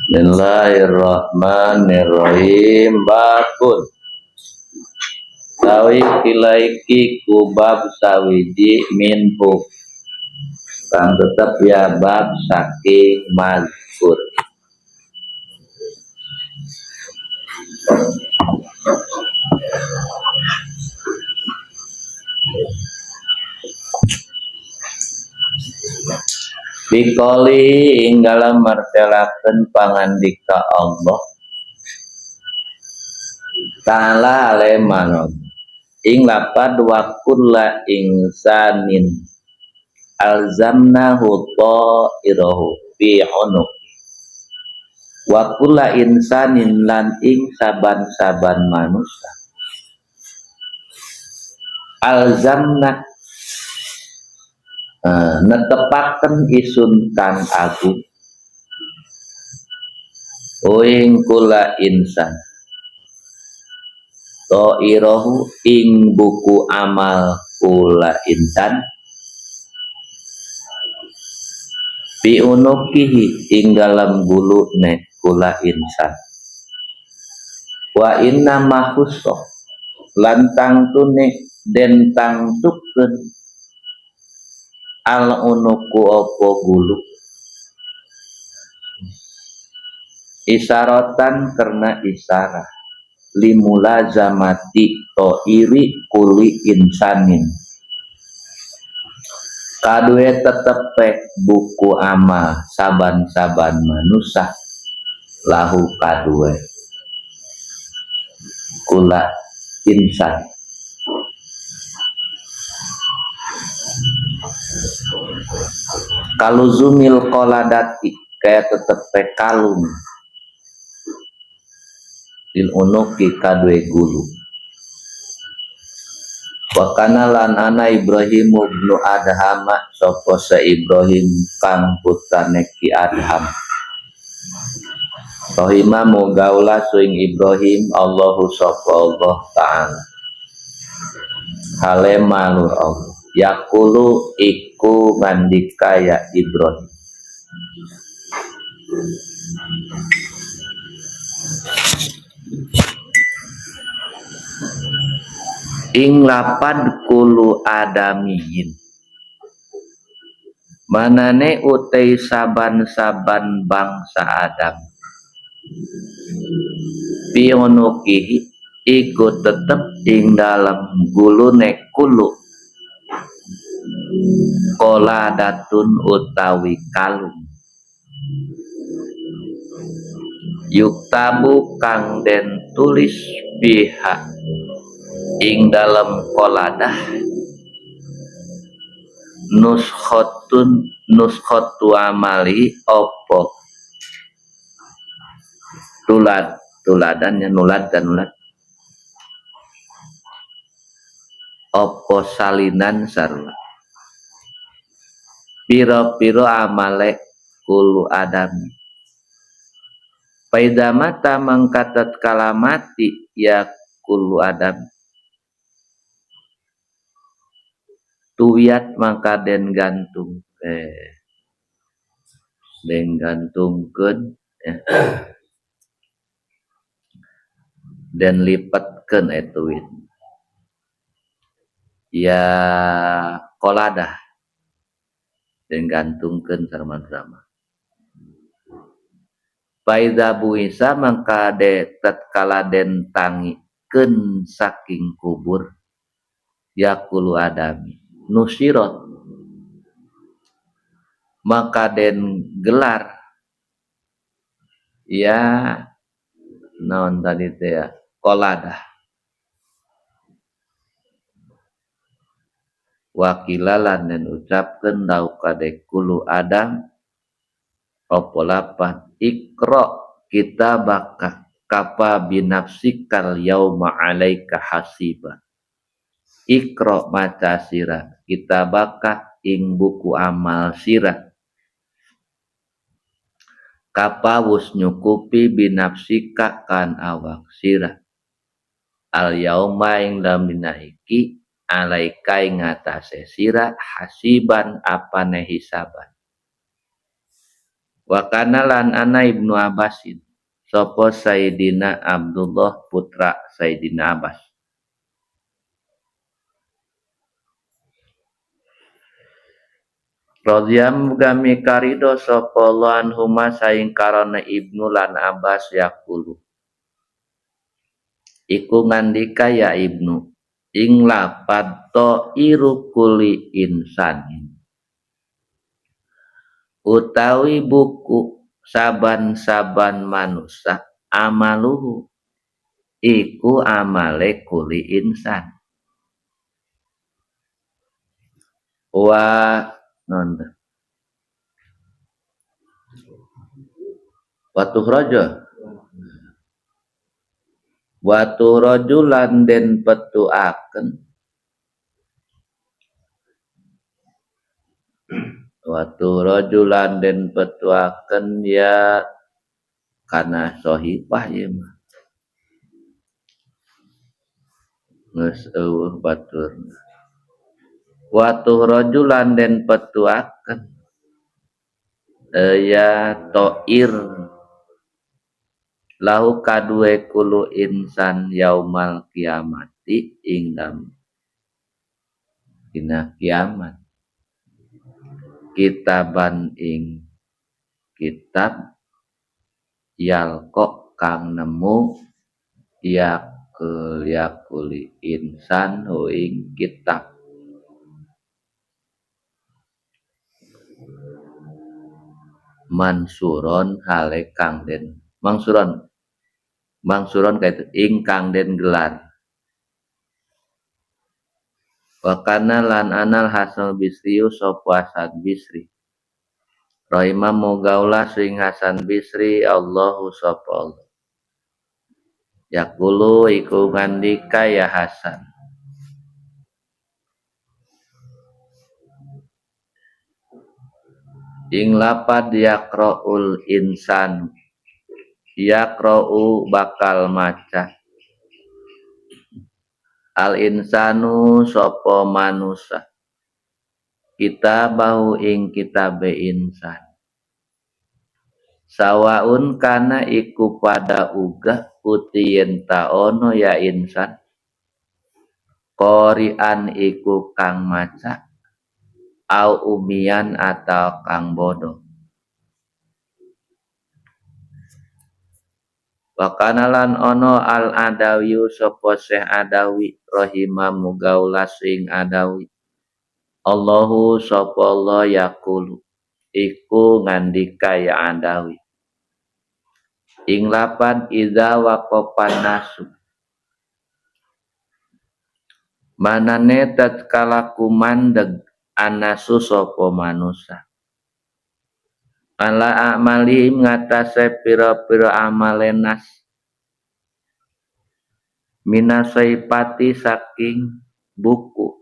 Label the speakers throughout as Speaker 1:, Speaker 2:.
Speaker 1: Bismillahirrahmanirrahim. Bakun tawi kilaiki kubab sawiji minhu kang tetep ya bab saking mazkur. Bikoli ing dalam martelaken pangandika Allah Ta'ala alemanon ing lapad wa kulla insanin alzamnahu ta'irahu fi unuq wa kulla insanin lan ing saban-saban manusia alzamna netepaken isun kang agung ing kula insan ta'irahu ing buku amal kula insan bi unukihi ing dalam bulu ne kula insan wa inna mahusso lantang tune den tangtukeun al unuku opo bulu isyarotan karena isyarah limula zamati to iri kuli insanin kadue tetepe buku amal saban-saban manusia lahu kadue kula insan kaluzumil qoladati kaya tetepe kalung lil unuki kadue gulu wa kana lan ana Ibrahim ibnu Adham sapa sa Ibrahim kang putrane Ki Adham Rohima mugaula suing Ibrahim Allahu sapa Allah Ta'ala hale malur Allah yakulu iku ngandika ya Ibrahim ing lapad kulu adamiyin manane utai saban-saban bangsa Adam pionukihi iku tetep ing dalam gulune kulu qoladatun utawi kalung yuktabu kang den tulis biha ing dalam qoladah nuskhotu amali opo tuladannya nulad opo salinan sarwa piro-piro amale kulu adami paidamata mangkatat kalamati ya kulu adam tuwiat mangka den gantungkeun den lipetkeun etuin ya qoladah den gantungkeun sareng-sareng faida buisa mangka de tatkala den tangikeun saking kubur yakulu adami nusirot maka den gelar ya naon tadi teh ya qoladah wakilalan den ucapkeun lau kade kulu adam opo lapan ikra kitabaka kafa binafsikal yauma alaika hasiba ikra maca sirah kitabaka ing buku amal sirah kapa wus nyukupi binafsika kan awak sirah al yauma ing dalam dina iki alaika ing atase sirah hasiban apane hisaban Wa kana lan ana Ibnu Abbasin sapa Sayyidina Abdullah putra Sayyidina Abbas. Radhiyam gami karido sapa Allah anhuma saing karana Ibnu lan Abbas yaqulu. Iku ngandika ya Ibnu ing lapad iru kuli insanin. Utawi buku saban-saban manusia amaluhu iku amale kuli insan. Wa nonda watu raja watu rajulan den petuaken watu rajulan den petuaken ya kana sohibah ya mah geus eueuh batur watu rajulan den petuaken ya toir lahu kadue kulu insan yaumal kiamati ing dam dina kiamat kitaban ing kitab yalko kang nemu yakuli insan hu ing kitab mansuron hale kang den mangsuron kaitu ing kang den gelar. Wa kana lan anal Hasan Bisri sapa Hasan Bisri rahimah mogaulah sing Hasan Bisri Allahu sapa Allah yaqulu iku ngandika ya Hasan ing lapad yaqraul insan yaqra'u bakal maca al insanu sapa manusa kitabahu ing kitabe insan sawaun kana iku pada uga utiyen taono ya insan qorian iku kang maca au umian atau kang bodoh. Wa kana lan ono al adawi sapa Syekh Adawi rahimah mugaula sing Adawi Allahu sapa Allah yaqulu iku ngandika ya Adawi ing lapan idza waqafan nasu manane tatkala kumandeg anasu sapa manusa ala amali ngatasé pira-pira amalenas minasaipati saking buku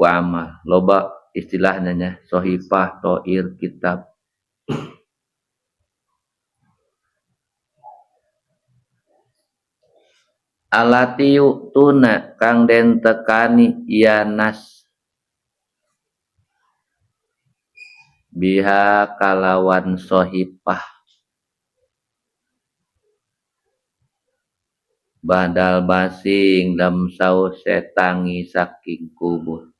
Speaker 1: amal loba istilahnya sohifah toir kitab alati tuna kang den tekani ianas biha kalawan sohifah badal basing dam saus setangi saking kubur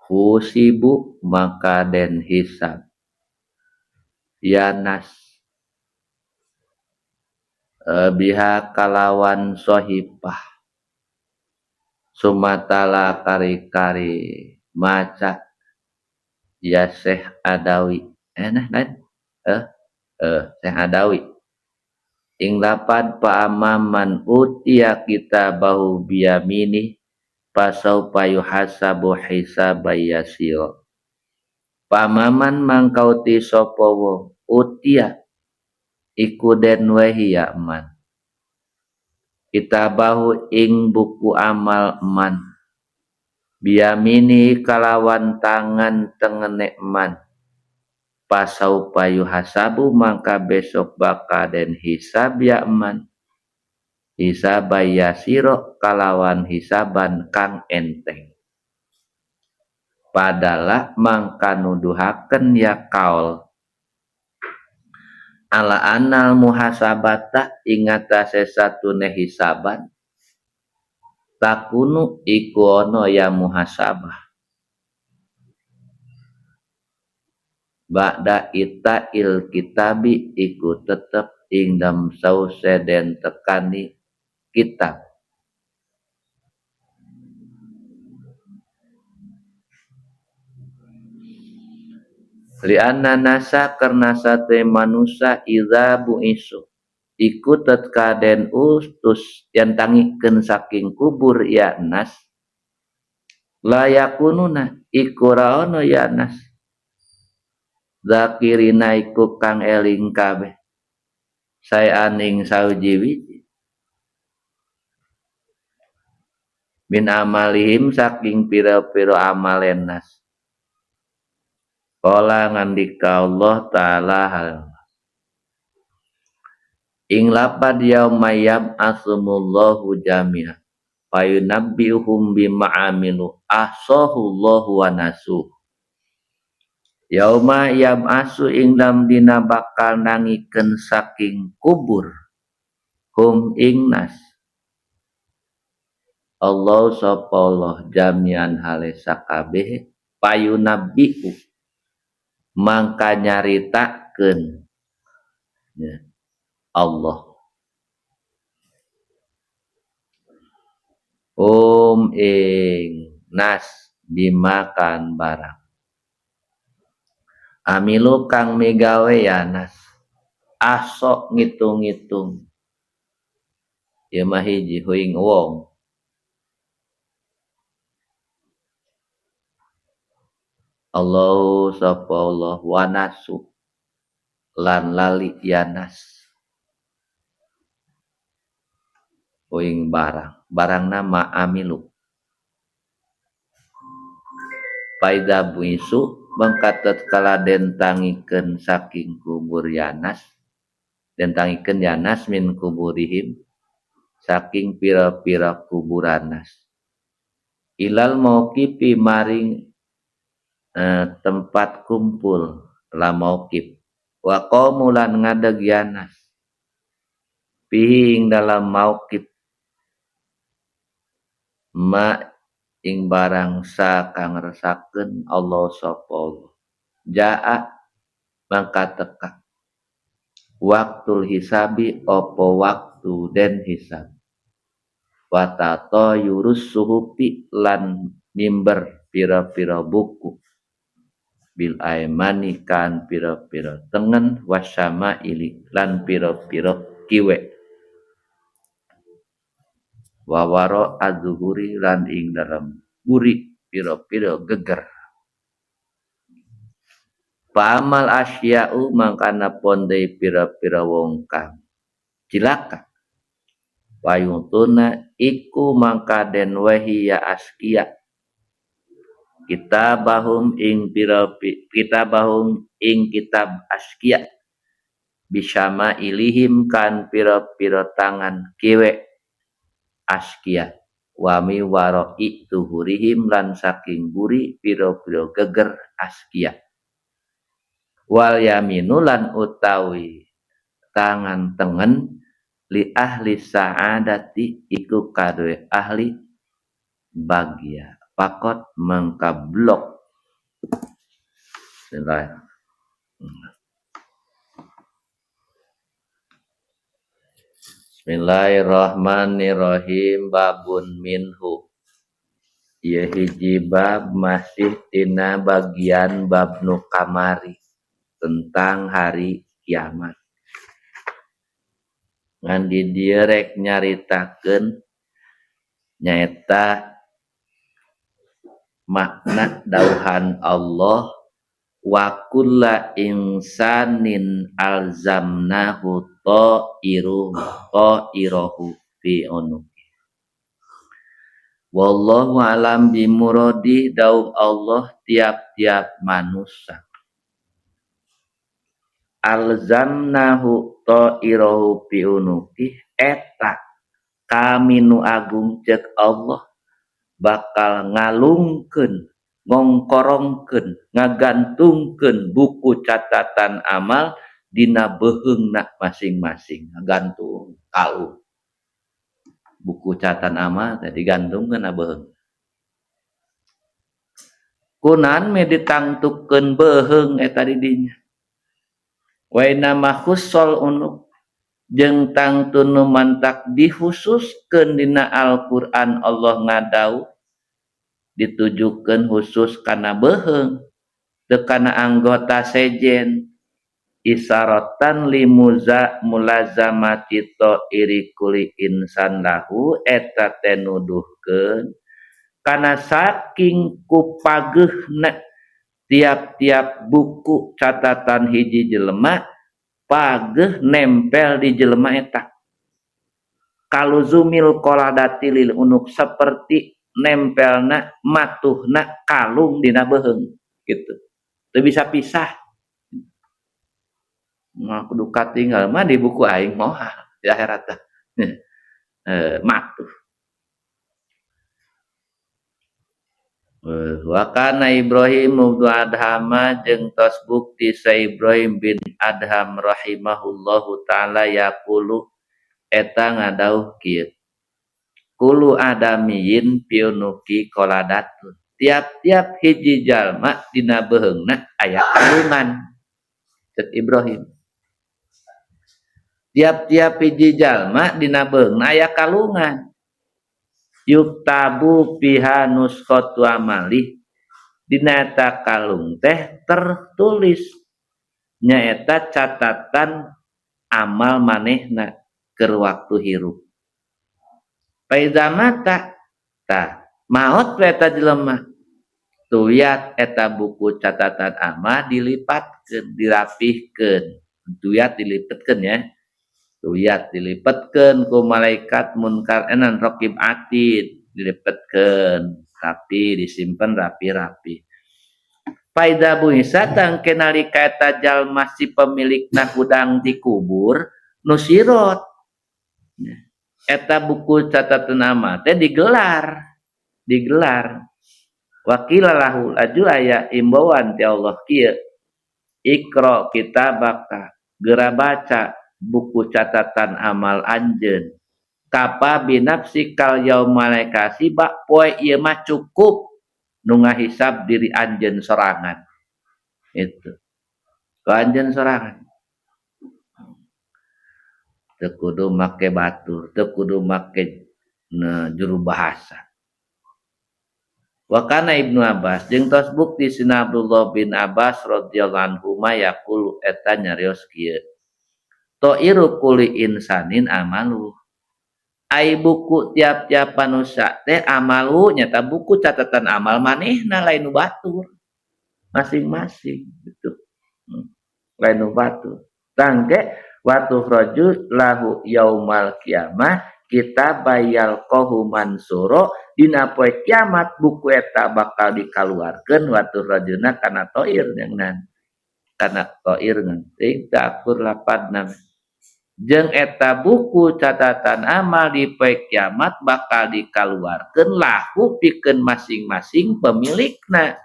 Speaker 1: husibu maka den hisab yanas biha kalawan sohifah sumatala kari-kari maca ya Syekh Adawi Syekh Adawi ing lapad pa'amaman utia kitabahu biyamini pasau payu hasabu hisabayasir pa'amaman mangkauti sapa wong utia iku den wahiya man kitabahu ing buku amal man biyamini kalawan tangan tengene man pasau payu hasabu maka besok baka den hisab ya man hisabayasiro kalawan hisaban kang enteng padalah mangka nuduhaken ya kaul ala anal muhasabata ingatase satune hisaban takunu iku ono ya muhasabah ba'da ita il kitabi iku tetep ing dam sause den tekani kitab lianna nasa karena sate manusia iza bu'isu iku tetka den utus yang tangikeun saking kubur ya nas layakununa iku raono ya nas zakirina iku kang eling kabeh saya aning sauji-wiji min amalihim saking pira-pira amalen nas qala ngandika Allah taala ing lapad yaumayam asumullahu jami'a fayunabbiuhum bima amilu ahsahullahu wa nasuh yauma yab'asu ing dam dina bakal nangikeun saking kubur hum ing nas Allah sapa Allah jami'an hale sakabeh payunabbiu mangka nyaritakeun ya, Allah ing nas dimakan barang amilu kang migawe ya nas asok ngitung-ngitung ya mah hiji huing wong Allah sapa Allah wa nasu lan lali ya nas huing barang nama amilu paida buisu mangkatet kala den tangikeun saking kubur yanas den tangikeun yanas min kuburihim saking pira-pira kuburanas ilal mauqifi maring tempat kumpul la mauqif wa qamulan ngadeg yanas pihi ing dalam mauqif ma ing barang sa kang resakeun Allah sapa Allah jaa mangka teka waktul hisabi opo waktu den hisab watato yurus suhupi lan mimber pira-pira buku bil aimani kan pira-pira tengen wasama ili lan pira-pira kiwe wawaro adzuhuri lan ing dalam buri pira-pira geger paamal asya'u mangkana pondei pira-pira wong kang cilaka wayutuna iku mangka den wahiya askia kitabahum ing kitab askia bisama ilihim kan pira-pira tangan kiwe askia wami waroi tuhurihim lan saking buri pira-pira geger askia wal yaminu lan utawi tangan tengen li ahli sa'adati iku kadue ahli bagia pakot mengkablok Bismillahirrahmanirrahim babun minhu ya hiji bab masih tina bagian bab nu kamari tentang hari kiamat ngan di dieu rek nyaritakeun nyaeta makna dauhan Allah wa kulla insanin alzamnahu ta'irahu fi unuki wallahu alam bimuradi dauh Allah tiap-tiap manusia alzamnahu ta'irahu fi unuki eta kami nu agung cek Allah bakal ngalungkeun ngongkorongkeun ngagantungkeun buku catatan amal dina beheungna masing-masing gantung kalung buku catatan amal teh digantungkeun na beheung kunaon me ditangtukeun beheung eta di dinya wa inna makhussal unuk jeung tangtu nu mantak dikhususkeun dina Al-Qur'an Allah ngadau ditujukeun khusus kana beheung teu kana anggota sejen isaratan limuza mulazamati iri kuli insan lahu eta teh nuduhkeun kana saking kupageuhna tiap-tiap buku catatan hiji jelema pageuh nempel di jelema eta kaluzumil qoladati lil unuk seperti nempelna matuhna kalung dina beheung gitu teu bisa pisah mah kudu katinggal mah di buku aing moal di akhirat teh matuh wa kana Ibrahim ibnu Adham jeung tos bukti sa Ibrahim bin Adham rahimahullahu taala yaqulu eta ngadauh kieu kulu adamiyin piunuki qoladatun tiap-tiap hiji jalma dina beheungna aya kalungan cek Ibrahim tiap-tiap hiji jalma dina beheungna aya kalungan yuktabu piha nuskhatu amali dina eta kalung teh tertulis nyaeta catatan amal manehna keur waktu hirup paida mata tah maot we eta jelema tuyat eta buku catatan amal dilipatkeun dirapihkeun tuyat dilipatkeun ya tuyat dilipatkeun ku malaikat munkar enan raqib atid dilipatkeun tapi disimpen rapi-rapi paida buisa tangke nalika eta jalma si pemilikna hudang dikubur nusirot eta buku catatan amal teh digelar wakilalahu aju aya imbauan ti Allah kieu ikra kitabaka geura baca buku catatan amal anjeun kapa binafsikal yaumal kasiba poe ieu mah cukup nu ngahisab diri anjeun sorangan itu ku anjeun sorangan teu kudu make batur teu kudu make juru bahasa wa kana Ibnu Abbas jeung tos bukti sina Abdullah bin Abbas radhiyallahu anhu yaqulu eta nyarios kieu toiru kuli insanin amalu ai buku tiap-tiap manusia teh amalu nyata buku catatan amal manehna lain nu batur masing-masing gitu lain nu batur tangke watu rajul lahu yaumal kiamah kita bayal qahu mansuro dina poe kiamat buku eta bakal dikaluarkeun watu rajulna kana toir ngan kana toir ngan teh akur lapadna jeung eta buku catatan amal di poe kiamat bakal dikaluarkeun lahu pikeun masing-masing pemilikna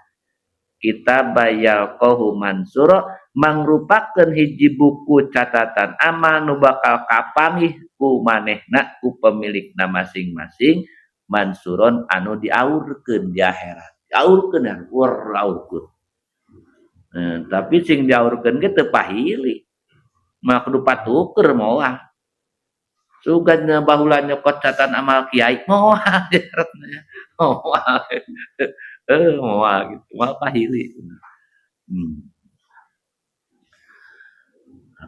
Speaker 1: kita bayal qahu mansuro mangrupakeun hiji buku catatan amal nu bakal kapangih ku manehna ku pemilikna masing-masing mansuron anu diaurkeun di akhirat diaurkeun ya aurkeun tapi sing diaurkeun ge teu pahili mah kudu patuker moal sugan baheula nyokot catatan amal kiai moal moal moal gitu moal pahili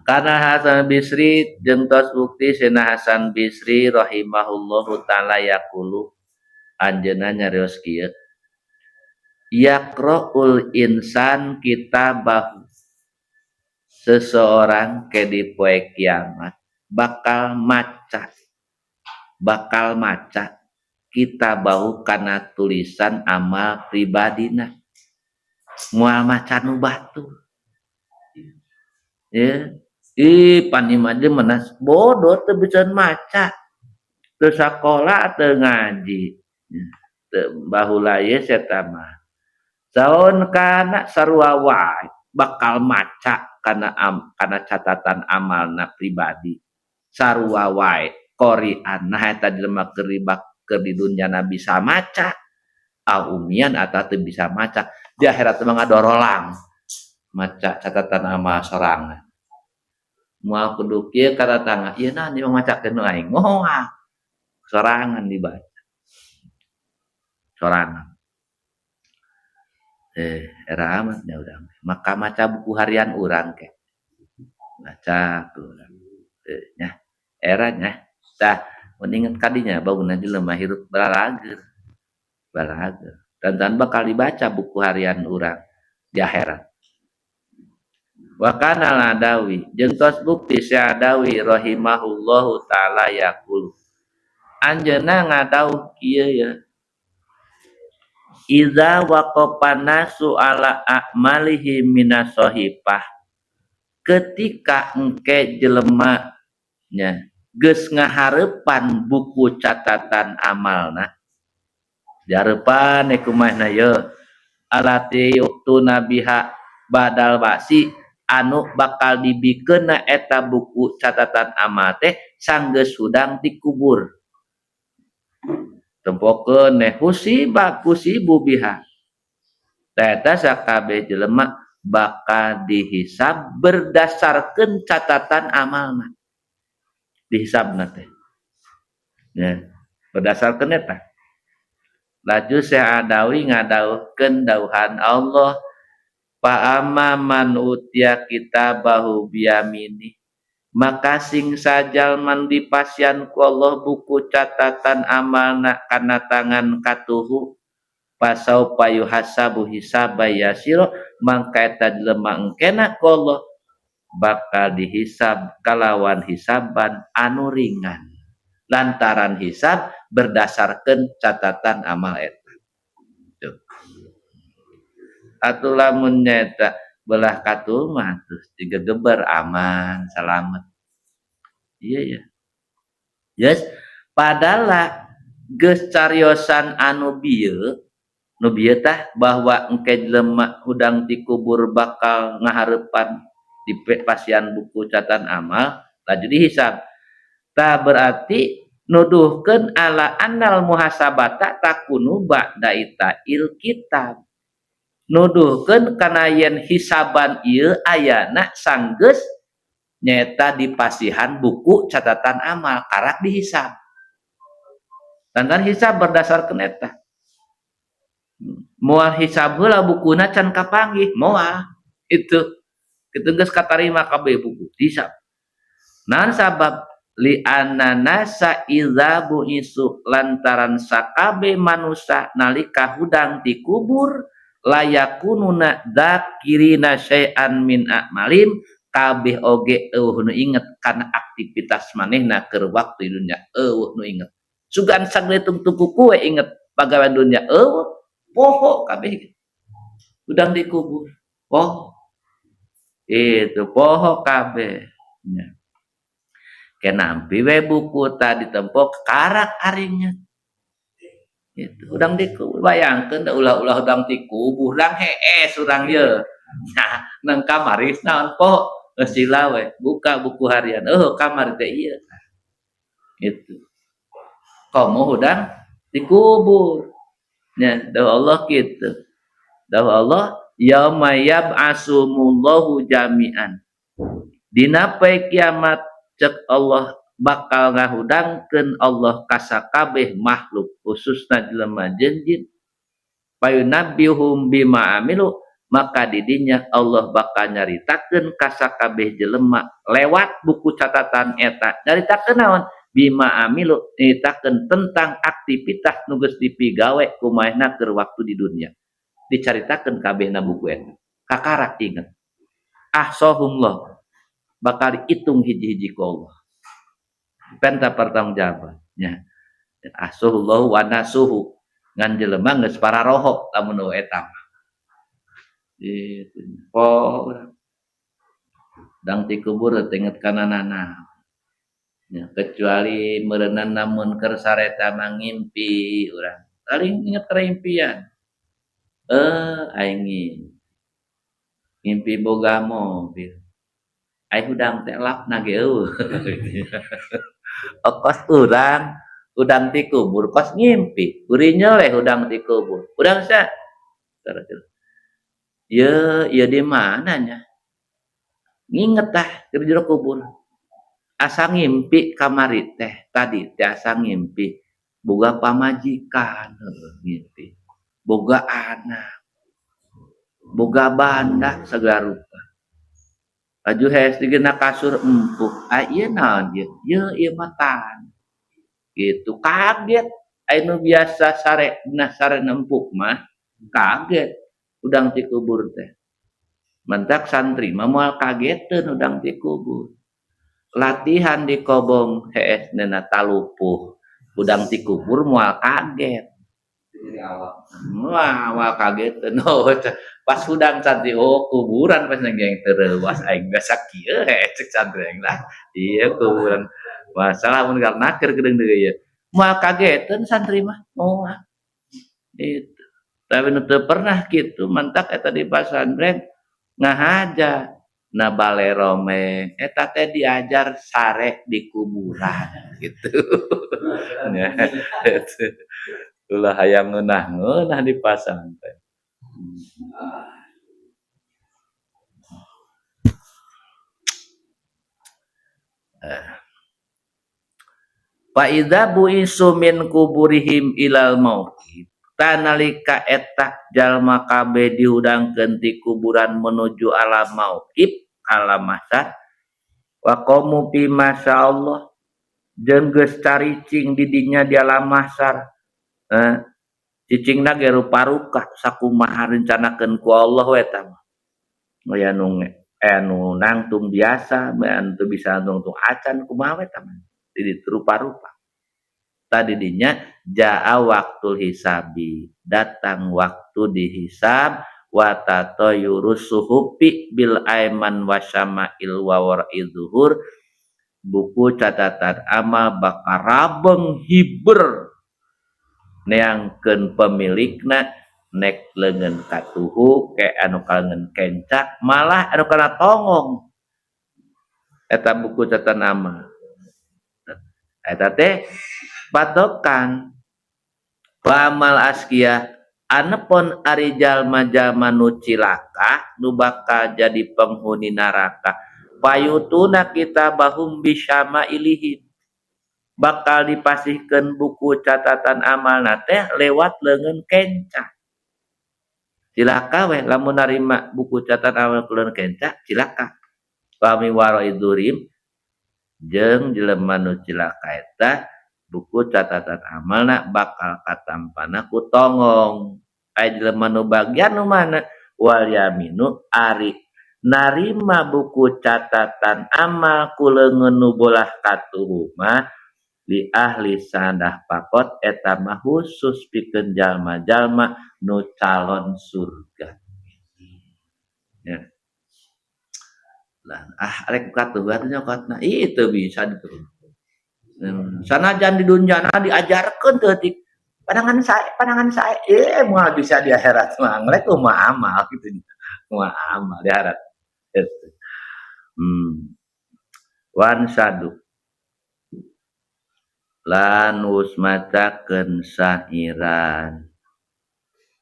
Speaker 1: karena Hasan Bisri jeung tos bukti sina Hasan Bisri rahimahullahu taala yaqulu anjeunna nyarios kieu yaqraul insan kitabahu seseorang ke di poe kiamat bakal maca kitabahu kana tulisan amal pribadina moal maca nu batur ya panimah menas bodoh teu bisa maca teu sakola teu ngaji teu baheula ye eta mah Saon kana sarua wae bakal maca kana catatan amalna pribadi sarua wae qori'an nah eta jelema keur di dunyana bisa maca aumian eta teu bisa maca di akhirat mah ngadorolang maca catatan amal sorangan moal kudu kieu kadatanga ieu naon ieu macakeun aing moal sorangan dibaca sorangan era amat ya udah maka maca buku harian urang ke baca urang nya era nya tah mun inget kadinya bauna jelema hirup balager dan bakal dibaca buku harian urang di akhirat wa kana ladawi jeung tos bukti si Adawi rahimahullahu taala yaqul anjeunna ngadawuh kieu ya iza waqafan nasu ala a'malihi minas sohifah ketika engke jelema nya geus ngahareupan buku catatan amalna dihareupan kumaha ye alati yuktu nabiha badal basi anu bakal dibikeunna eta buku catatan amal teh sanggeus hudang dikubur tempokeun kusibu biha eta sakabeh jelema bakal dihisab berdasarkan catatan amalna dihisabna teh ya berdasarkan eta laju Syekh Adawi ngadawuhkeun dauhan Allah fa amma man utiya kitabahu biyamini maka sing sajalman dipasian ku Allah buku catatan amalna kana tangan katuhu pasau payu hasabu hisaba yasiro mangka eta jelema engkena ku Allah bakal dihisab kalawan hisaban anu ringan lantaran hisab berdasarkan catatan amal eta atuh lamun nyata belah katuh mah terus digegeber aman selamat iya ya yes padahal geus cariosan anu bieu nu bieu tah bahwa engke jelema hudang dikubur bakal ngahareupan di pasian buku catatan amal laju dihisab tah berarti nuduhkeun ala annal muhasabata takunu ba'da il kitab nuduhkeun kana yen hisaban ieu ayana sanggeus nyata dipasihan buku catatan amal karak dihisab dan hisab berdasarkan eta moal hisab heula bukuna can kapanggih moal itu geus katarima kabeh buku hisab naon sabab li anana sa idzabu isu lantaran sakabe manusia nalika hudang dikubur layakununa dzakirina syai'an min a'malim kabeh oge eueuh nu inget kana aktivitas manehna keur waktu dunya eueuh nu inget sugan sagletung tuku kue inget pagawean dunya eueuh poho kabeh hudang dikubur poho itu poho kabeh nya kenampi we buku tadi tempok karak aringnya itu udang dikubur bayangkeun da ulah-ulah udang dikubur urang hees urang ye nah nang kamaris naon po sila we buka buku harian kamar teh ieu itu komo udang dikubur nya dawuh Allah kitu dawuh Allah yauma yab'asumullahu jami'an dina poe kiamat cek Allah bakal ngahudangkeun Allah ka sakabeh makhluk khususna jelema jeung jin payunabbihum bima amilu maka didinya Allah bakal nyaritakeun ka sakabeh jelema lewat buku catatan eta nyaritakeun naon bima amilu nyaritakeun tentang aktivitas nu geus dipigawe kumaha keur waktu di dunia dicaritakeun kabehna buku eta kakarak inget ahsahumullah bakal dihitung hiji-hiji ku Allah penta pertanggungjawabannya ahsahullahu wa nasuhu ngan jelema geus pararoho lamun eta itu po dang dikubur teh inget kana nana ya, kecuali meureunna namun keur sareta mangimpi urang paling inget kaimpian Aing ngimpi boga mobil. Aing hudang teh lapna ge eueuh. Kos urang udang ti kubur kos ngimpi. Kuring nyeleh udang ti kubur. Udang sa. Ye di mananya? Nginget tah di jero kubur. Asa ngimpi kamari teh tadi teh asa ngimpi boga pamajikan ngimpi. Boga anak, boga banda segala rupa. Aju hes digena kasur empuk. Ieu naon ieu? Ieu mah tan. Gitu kaget. Anu biasa sare nah sare empuk mah kaget udang ti kubur teh. Mentak santri mah moal kageteun udang ti kubur. Latihan di kobong hees nena talupuh. Udang ti kubur moal kaget. Wah kageteun. Pas udang santri kuburan pas nggeng tereuwas aing biasa kieu cek santri aing lah. Ieu kuburan. Masalah mun karena keur geudeung deui ieu. Moal kageteun santri mah moal. Itu. Tapi nu teu pernah kitu mentak eta di pasantren ngahaja na bale romeng eta teh diajar sare di kuburan gitu. Nya itu. Ulah hayang ngeunah-ngeunah di pasantren. Fa idza bu'isu min kuburihim ilal maut. Tanalika eta jalma kabeh diudangkeun ti kuburan menuju alam maut, alam mahsyar. Wa qamu fi masyaallah jeung geus caricing di dinya di alam mahsyar. Cicingna ge rupa-rupa sakumaha rencanakeun ku Allah we eta mah. Aya nu nangtung biasa, anu teu bisa nangtung acan kumaha we eta mah. Di rupa-rupa. Tadi dinya jaa waktul hisabi, datang waktu dihisab wa tatayurus suhufi bil aiman wa syama'il wa wara'il zuhur. Buku catatan amal bakal rabeng hiber neangkeun pemilikna nek leungeun katuhu ke anu kalengan kencak malah anu kana tongong. Eta buku catatan amal. Eta teh patokan pamal askia anepon ari jalma-jalma nu cilaka nu bakal jadi penghuni neraka payutuna kita bahum bisyama ilihim bakal dipasihkeun buku catatan amalna teh lewat leungeun kenca. Cilaka we lamun narima buku catatan amal leungeun kenca cilaka. Pami waro idurim jeung jelema nu cilaka eta buku catatan amalna bakal katampana ku tongong. Aya jelema nu bagian nu mana wal yaminu ari narima buku catatan amal ku leungeun nu bolah katuhu mah li ahli sandah pakot eta mah khusus pikeun jalma-jalma nu calon surga. Ya. Lah rek katuhan nyokotna itu bisa diturun. Sanajan di dunia diajarkan teutik pandangan saya moal bisa di akhirat mah ngrek kumaha amal kitu kumaha amal di akhirat itu. Wan sadu lan wus macakeun sairan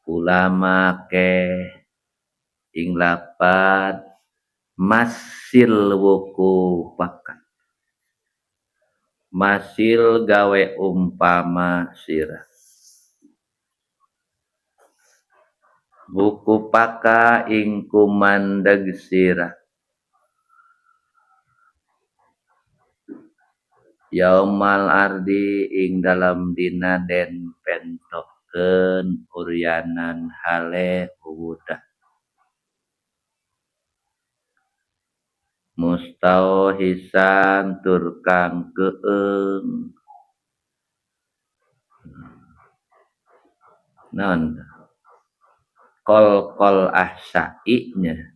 Speaker 1: ulama ke ing lapat masil wuku pakan masil gawe umpama sirah. Buku paka ing kumandeg sirah. Yaumal ardi ing dalam dina den pentokeun uryanan hale uwudah. Mustauhisan tur kang keung. Naon kol ahsa'i-nya.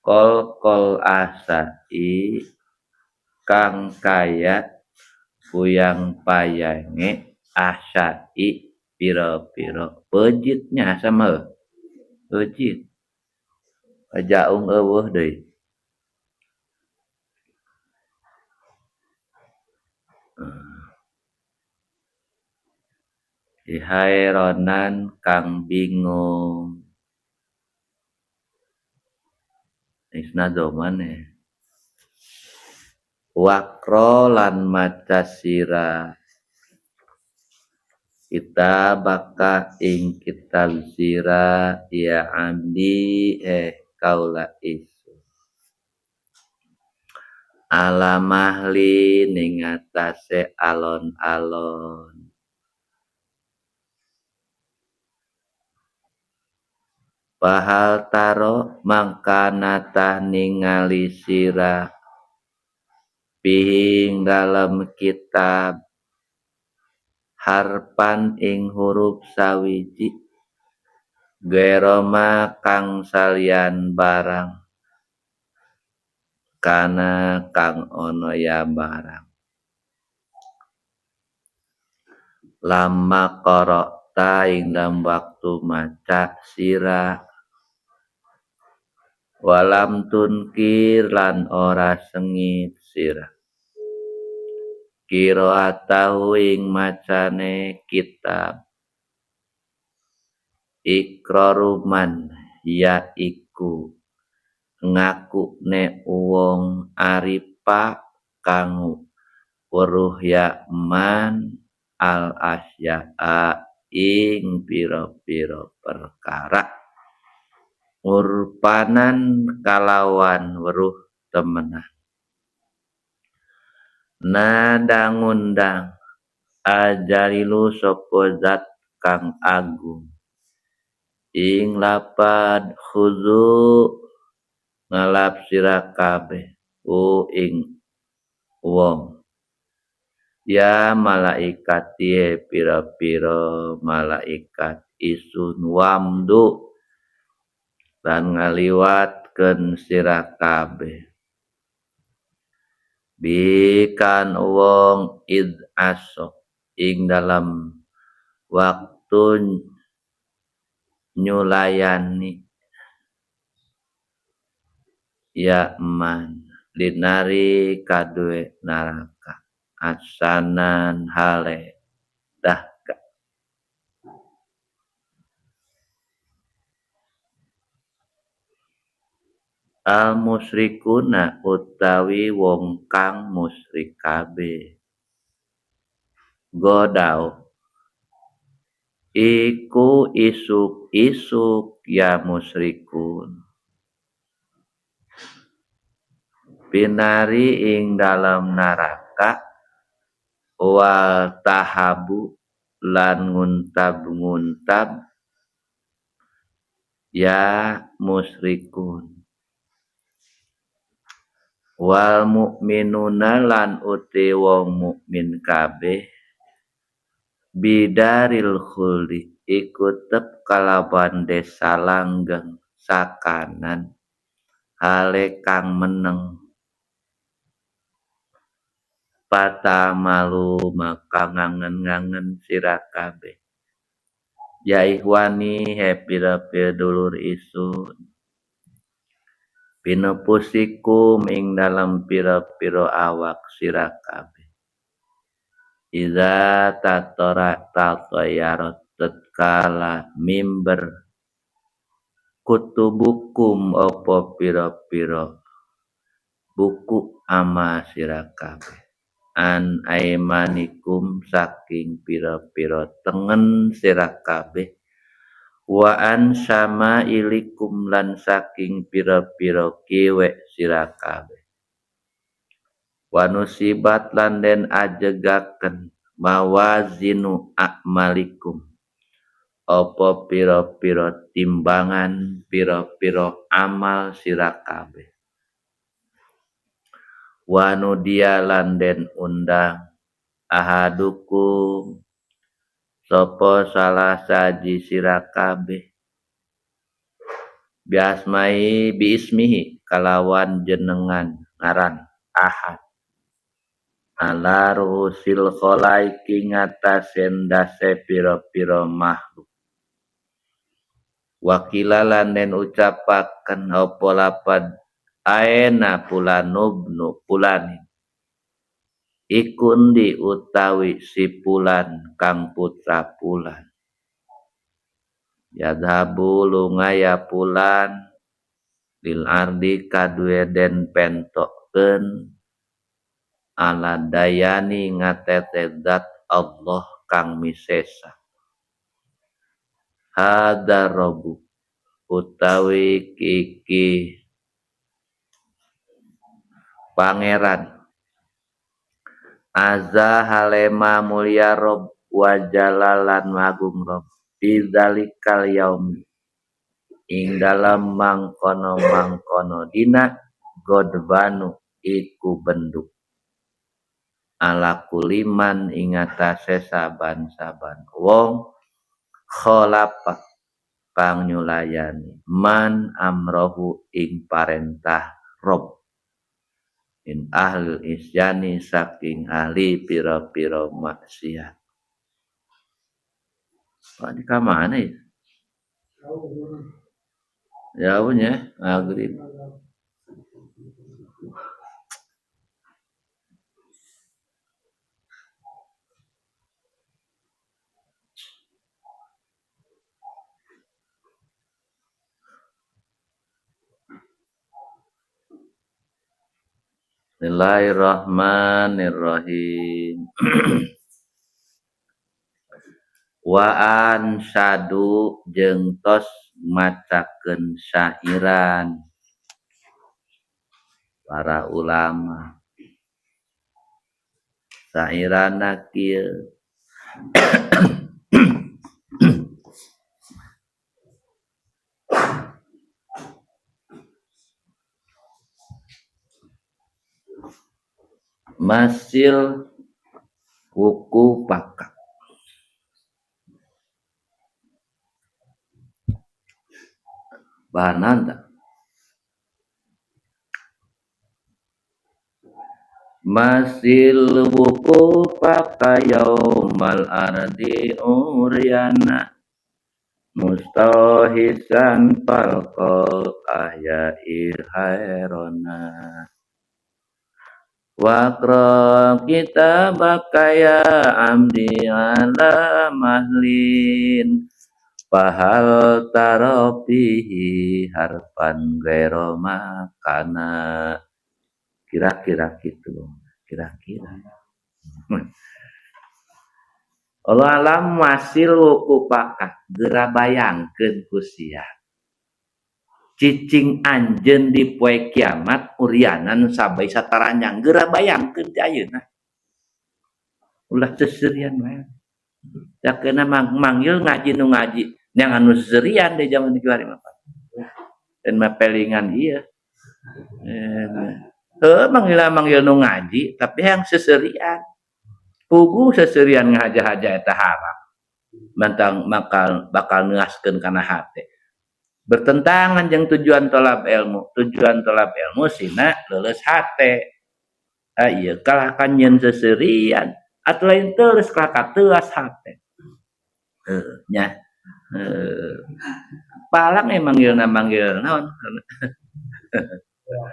Speaker 1: Kol ahsa'i kang kaya puyang payange asyai piro-piro pejitnya sama pejit jaung eueuh deui dihaironan kang bingung isna domane wakro lan maca sira kita baka ing kitab sira ya abdi kaula isu alamahli ning atase alon-alon Pahal taro mangkanata ningali sira pihing dalam kitab harpan ing huruf sawiji geroma kang salian barang kana kang ono ya barang lama korokta ing dalam waktu maca sira walam tunkir lan ora sengit sira qiraatahu ing macane kitab iqraruman yaiku ngakune wong aripa kang weruh ya man al asya'a ing pira-pira perkara urpanan kalawan weruh temenan nadangundang ajarilu sapa zat kang agung ing lapad khuzu ngalap sira kabeh ing wong ya malaikat ye pira-pira malaikat isun wamdu lan ngaliwatkeun sira kabeh bikan wong id asok ing dalam waktu nyulayani ya man linari kadue naraka asanan hale dahka al musyrikuna utawi wong kang musyrik kabeh godao iku isuk-isuk ya musyrikun pinari ing dalam naraka wal tahabu lan nguntab-nguntab ya musyrikun wal mukminuna lan uti wong mukmin kabeh bidaril khuldi iku tep kalaban desa langgeng sakanan hale kang meneng patamalu maka ngangen-ngangen sira kabeh ya ikhwani he pira-pira dulur isun pinupusikum ing dalam pira-pira awak sira kabeh iza tatoyarot tatkala mimber kutubukum apa pira-pira buku ama sira kabeh an aimanikum saking pira-pira tengen sira kabeh wa an sama ilikum lan saking pira-pira kiwe sira kabeh wanusibat lan den ajegaken mawazinu a'malikum apa pira-pira timbangan pira-pira amal sira kabeh wanudia lan den undang ahadukum sapa salah saji sira kabeh biasmihi kalawan jenengan ngaran ahad ala rusil khalaiki ngatasen dase piro-piro makhluk. Wakilalan den ucapaken apa lapad aena pulanubnu pulani ikundi utawi si pulan kang putra pulan yadhabu lungaya pulan lil ardi kadue den pentokeun ala dayani ngatete zat Allah kang misesa hada robu utawi kiki pangeran azza halema mulia rob wajalalan magung rob bizalikal yaumi ing dalam mangkono dina godbanu iku benduk ala kuliman ing atase saban-saban wong kholapa kang nyulayani man amrohu ing parentah rob in ahli isyani saking ahli piro-piro maksiat. Pak ini ke mana ya? Jauhnya maghrib. Bismillahirrahmanirrahim. Wa an sadu jeung tos macakeun syairan para ulama. Syairana kieu masil wuku pakak bahananda masil wuku pakayaumal ardi uryana mustahisan palqal ahya'i hairona Wakra kita bakaya amdi ala mahlin Pahal taropihi harfan gairo makana Kira-kira gitu Kira-kira Allah alam masil wuku pakat Gera bayangkeun kusia cicing anjeun di poe kiamat urianan sabai sataranjang geura bayangkeun ti ayeuna ulah teu seurian wae sakeuna manggil ngaji nu ngaji yang anu seurian di zaman kieu mah dan mapelingan ieu manggil nu ngaji tapi yang seseurian pugu seseurian ngaja-haja eta haram mantang bakal neaskeun kana hate bertentangan jeung tujuan tolab ilmu sina leuleus hate ieu kalah kanyeun seseurian atuh lain teuleus kalah teuas hate nya palang emang manggil naon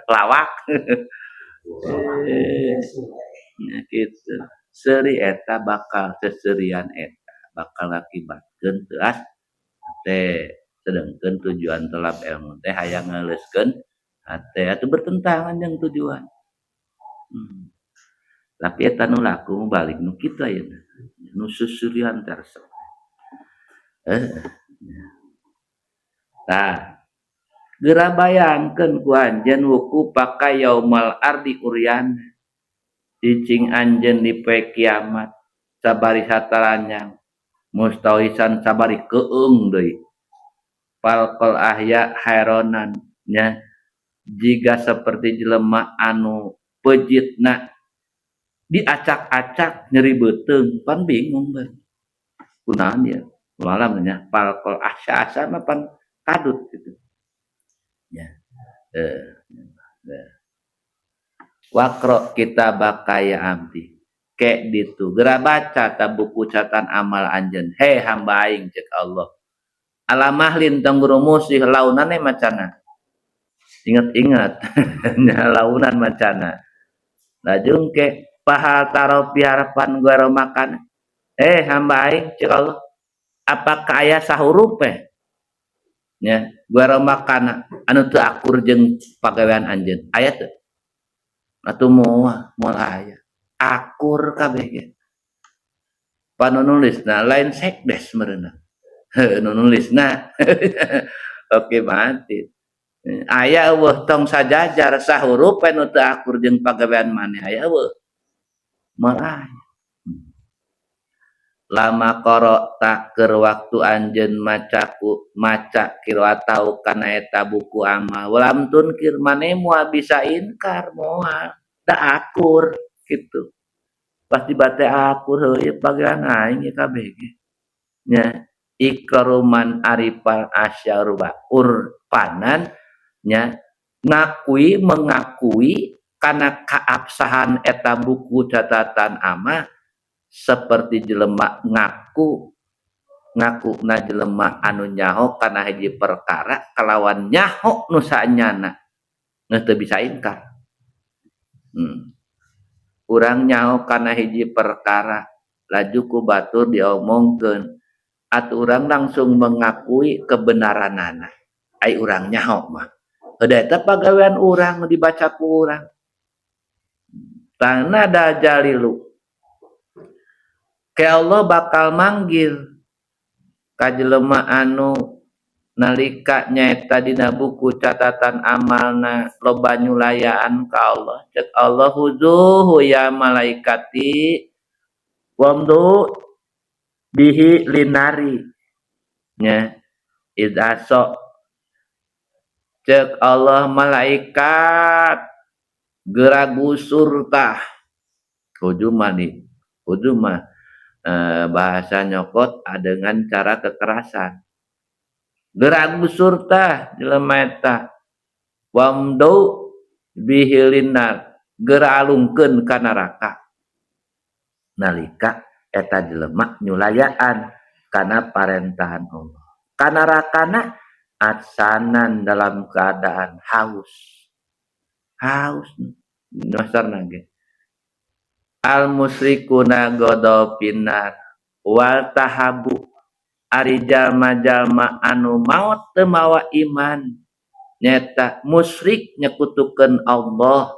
Speaker 1: lawak nya kitu seuri eta bakal seseurian eta bakal ngakibatkeun teuas hate sedangkan tujuan tolab ilmu teh hayang ngeleuskeun hate atuh bertentangan jeung tujuan tapi eta nu laku balik nu kitu ayeuna nu susurian tarsep tah geura bayangkeun ku anjeun wuku pakai yaumal ardi urian cicing anjeun di poe kiamat sabari sataranyang mustahisan sabari keung deui palqal ahya haironan nya jika seperti jelema anu pejitna diacak-acak nyeri beuteung pan bingung bae kunaon ieu malam nya palqal ahya mah pan kadut gitu ya waqra kitabaka ya abdi Kek ditu gera baca ta buku catatan amal anjeun. He hamba aing cek Allah. Alamah lintang rumusih launane macana. Ingat-ingat nya launan macana. Lajung ke paha taro piarapan gua makan. Hamba aing cek Allah. Apakah aya sahurup nya gua makan anu teu akur jeung pagawean anjeun. Aya teu? Atuh moal aya. Akur kabeh ge. Panulisna lain sekdes meureunna. Nu nulisna. Oke mati. Aya eueuh tong sajajar sahurup anu teu akur jeung pagawean maneh aya eueuh. Moal aya. Lama koro tak keur waktu anjeun maca kiroatau kana eta buku amal walam tunkir maneh moal bisa inkar moal da akur kitu pasti bate akur heuh bagean aing kabeh ge nya ikroman arifal asyaruba urpanan nya mengakui kana kaabsahan eta buku catatan amal seperti jelema ngaku na jelema anu nyaho kana hiji perkara kalawan nyaho nu saenyana geus teu bisa ingkar. Urang nyaho kana hiji perkara laju ku batur diomongkeun atuh urang langsung mengakui kebenaranana ai urang nyaho mah heuda eta pagawean urang dibaca ku urang tangna da jalilu ke Allah bakal manggil ka jelema anu nalika nyaeta dina buku catatan amalna loba nyulayaan ka Allah cek Allah huzuhu ya malaikati wamdu bihi linari nya idaso cek Allah malaikat geragusur tah hujuma bahasa nyokot dengan cara kekerasan. Geragusur tah jelema eta. Wamdau bihilinar geralungkeun ka neraka. Nalika eta jelema nyulayaan kana parentahan Allah. Ka nerakana atsanan dalam keadaan haus. Haus dasarna ge. Al musyrikuna godopinar wal tahabu ari jalma-jalma anu maot teu mawa iman nyata musyrik nyekutukeun Allah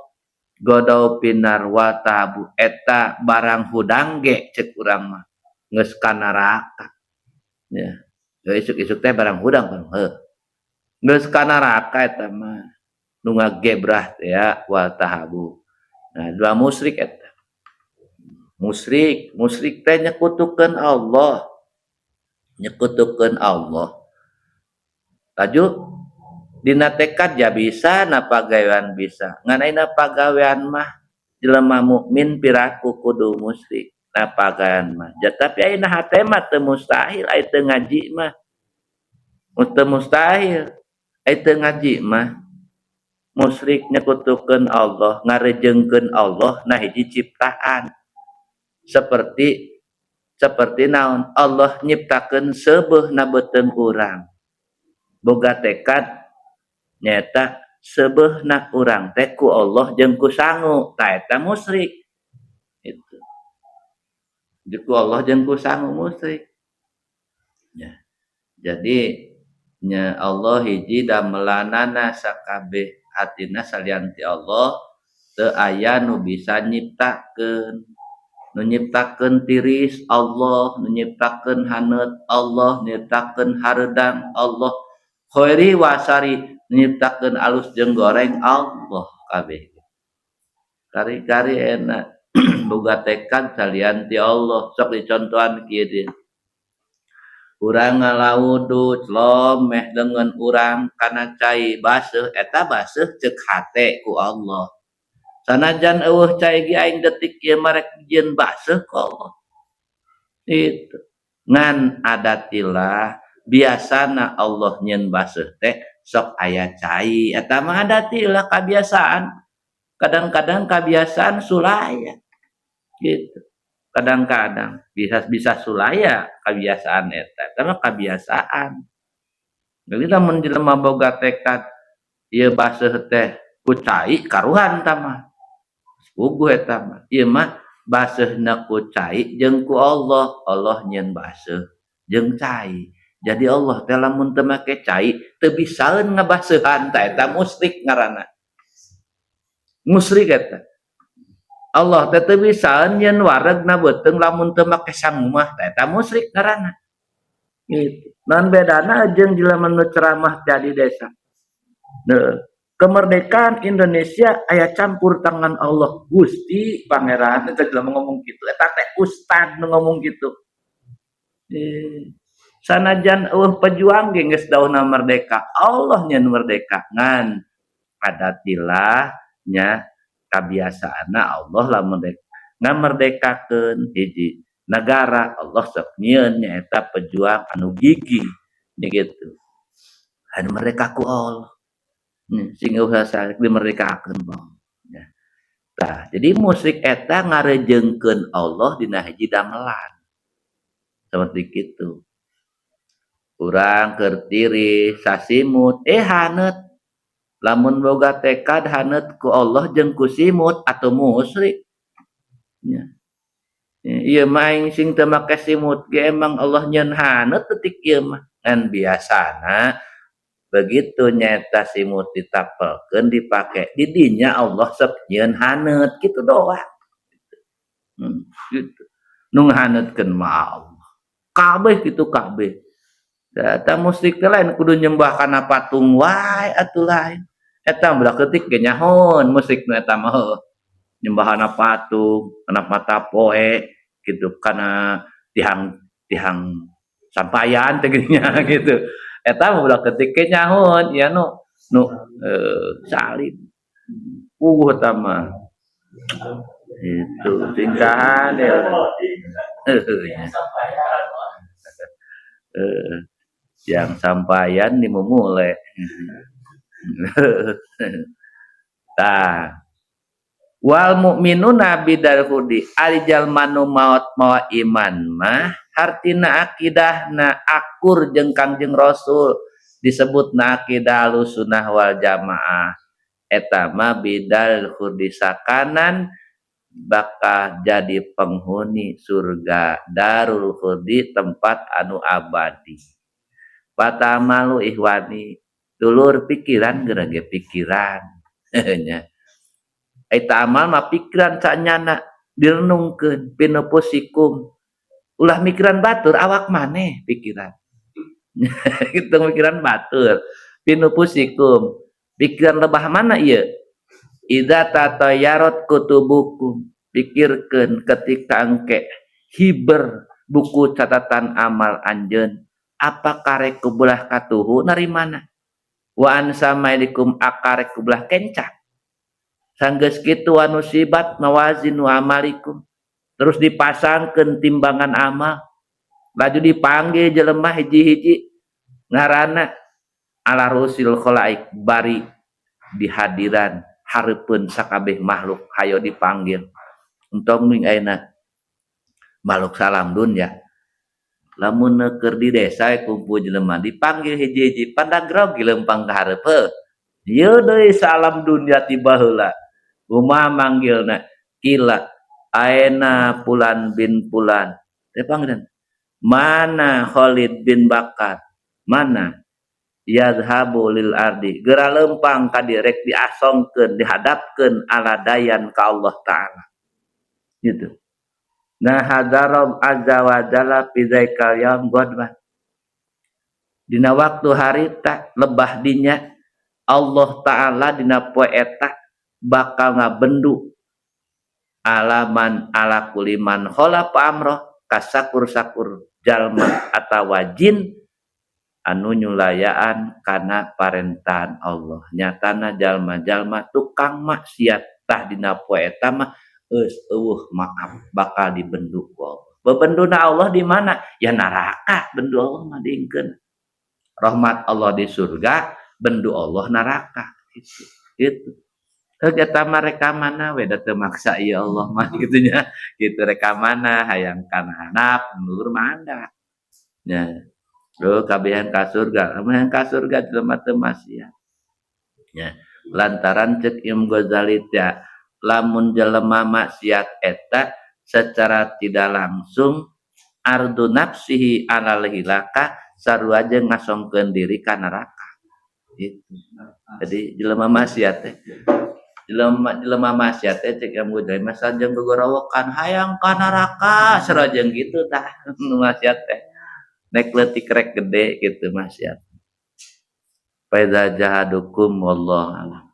Speaker 1: godopinar wal tahabu eta barang hudang ge ceuk urang mah geus ka neraka ya isuk-isuk teh barang hudang heuh geus ka neraka eta mah nu ngagebrah teh ya wal tahabu nah dua musyrik eta musyrik teh nyekutukeun Allah laju dina tekad ya bisa na pagawean bisa nganaina pagawean mah jelema mukmin piraku kudu musyrik na pagawean mah tapi ayeuna hate mah teu mustahil aya teu ngaji mah teu mustahil aya teu ngaji mah musyrik nyekutukeun Allah ngarejengkeun Allah na hiji ciptaan seperti naon Allah nyiptakeun seubeuh na beuteung urang boga tekad nyata seubeuh na urang teh ku Allah jeung ku sangu ta eta musyrik itu ku Allah jeung ku sangu musyrik ya jadi nya Allah hiji damelanana sakabeh hatina salian ti Allah teu aya nu bisa nyiptakeun nu nyiptakeun tiris Allah nu nyiptakeun haneut Allah nyiptakeun hareudang Allah khairi wasari nyiptakeun alus jeung goreng Allah kabeh kari-kari enak boga tekad salian ti Allah sok dicontohan kieu deui urang ngalawudu celomeh dengan urang kana cai baseuh eta baseuh ceuk hate ku Allah sanajan eueuh cai ge aing detik ieu marek dijieun baseuh ku Allah itu ngan adatilah biasana Allah nyieun baseuh teh sok aya cai eta mah adatilah kabiasaan kadang-kadang kabiasaan sulaya gitu. Kadang-kadang bisa bisa sulaya kebiasaan eta karena kebiasaan. Jadi lamun jelema boga tekad ieu baseuh teh ku cai karuhan tah mah. Puguh eta mah. Ieu mah baseuhna ku cai jeung ku Allah, Allah nyieun baseuh jeung cai. Jadi Allah teh lamun teu make cai teu bisaeun ngabaseuhan tah eta musyrik ngaranna. Musyrik eta. Allah teh teu bisaeun nyieun waregna beuteung lamun teu make sangumah tah eta musyrik ngaranna. Gitu. Non bedana jeung jelema nu ceramah jadi desa. Nah, kemerdekaan Indonesia aya campur tangan Allah Gusti Pangeran eta jelema ngomong kitu eta teh ustad nu ngomong kitu. Sanajan pejuang ge geus daunna merdeka Allah nyieun merdeka ngan adatilah nya kabiasaanna Allah lamun ngamerdekakeun hiji negara Allah sok nyieun nyaeta pejuang anu gigih gitu. Anu merdeka ku Allah. Sehingga usaha dimerdekakeun ya. Tah, jadi musik eta ngarejengkeun Allah dina hiji damelan. Seperti kitu. Urang keur tiris sasimut haneut. Lamun boga tekad haneut ku Allah jeung ku simut atuh musyrik. Ya. Ieu mah aing sing teu make simut ge emang Allah nyieun haneut teutik ieu mah. Ngan biasana begitu nyaeta simut ditapelkeun dipake di dinya Allah sok nyieun haneut kitu doang. Gitu. Nu ngahaneutkeun mah Allah. Kabeh kitu kabeh. Eta musyrik teh lain kudu nyembah kana patung wae atuh lain. Eta belah keutik ge nyahoon musyrik nu eta mah nyembah kana patung, kana mata poe gitu, kana tihang sampayan teh geunya gitu. Eta mah belah keutik ge nyahoon ya nu salib. Eta mah. Itu singkahan ya. Yang sampaian dimulai. Tah. Wal mukminuna bidal hudi ari jalma nu maot mawa iman mah hartina akidahna akur jeung Kangjeng Rasul disebutna akidah Ahlussunnah wal Jamaah eta mah bidal hudi sakanan bakal jadi penghuni surga darul hudi tempat anu abadi. Patamalu ihwani dulur pikiran gerage pikiran nya eta amal mah pikiran sanyana direnungkeun pinupusikum ulah mikiran batur awak maneh pikiran itu mikiran batur pinupusikum pikiran lebah mana ieu idza tatayyarat kutubukum pikirkeun ketika engke hiber buku catatan amal anjeun apa karek kubelah katuhu narimana wa ansamaikum akarek kubelah kencang sanggeus kitu anu sibat mawazinu amalikum terus dipasangkeun timbangan amal laju dipanggil jelema hiji-hiji ngaranna ala rusil khalaik bari dihadiran hareupeun sakabeh makhluk hayo dipanggil entong ning ayeuna makhluk salam dunya lamun keur di desa kumpul jelema dipanggil hiji-hiji pada grogi lempang ka hareup ieu deui salam dunya tiba heula kumaha manggilna kila aena pulan bin pulan teh panggilan mana Khalid bin Bakar mana yazhabu lil ardi geura lempang ka direk diasongkeun dihadapkeun ala dayan ka Allah taala gitu. Nah hadarob azza wa jalla fizaikal yaum godban dina waktu harita lebah dinya Allah taala dina poe eta bakal ngabendu alaman ala kuliman khalaqa amro kasakur-sakur jalma atawa jin anu nyulayaan kana parentahan Allah nyatana jalma-jalma tukang maksiat tah dina poe eta mah maaf bakal dibendu Allah. Bebenduna Allah di mana? Ya neraka. Bendu Allah mah diingkeun. Rahmat Allah di surga, bendu Allah neraka. Gitu. Eta mah rekamana we da teu maksa ieu Allah mah gitunya. Gitu rekamana hayang kana handap mundur manda. Nya, do kabehan ka surga, lamun ka surga jelema teu maksiat. Nya, lantaran cek Imam Ghazali teh lamun jelema maksiat eta secara tidak langsung ardu nafsihi alal hilaka sarua jeung ngasongkeun diri ka neraka. Gitu. Jadi jelema maksiat teh jelema maksiat teh cek Imam Ghazali mah sajeng gogorowokan hayang ka neraka sarajeng gitu tah nu maksiat teh. Nek leutik rek gede gitu maksiat. Fa iza jahadukum wallahu a'lam.